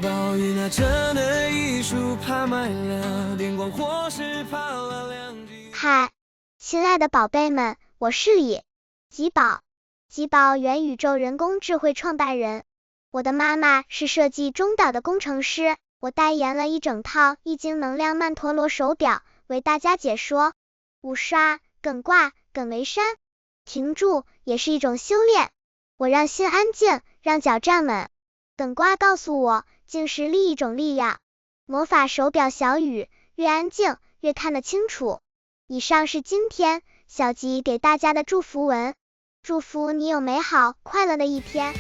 暴雨那真的艺术拍卖了电光火石，怕了两极。嗨，亲爱的宝贝们，我是吉宝。吉宝元宇宙人工智慧创办人。我的妈妈是设计中岛的工程师，我代言了一整套易经能量曼陀罗手表，为大家解说五刷、艮卦、艮为山。停住也是一种修炼，我让心安静，让脚站稳。艮卦告诉我，静是另一种力量。魔法手表小雨，越安静越看得清楚。以上是今天小吉给大家的祝福文，祝福你有美好快乐的一天。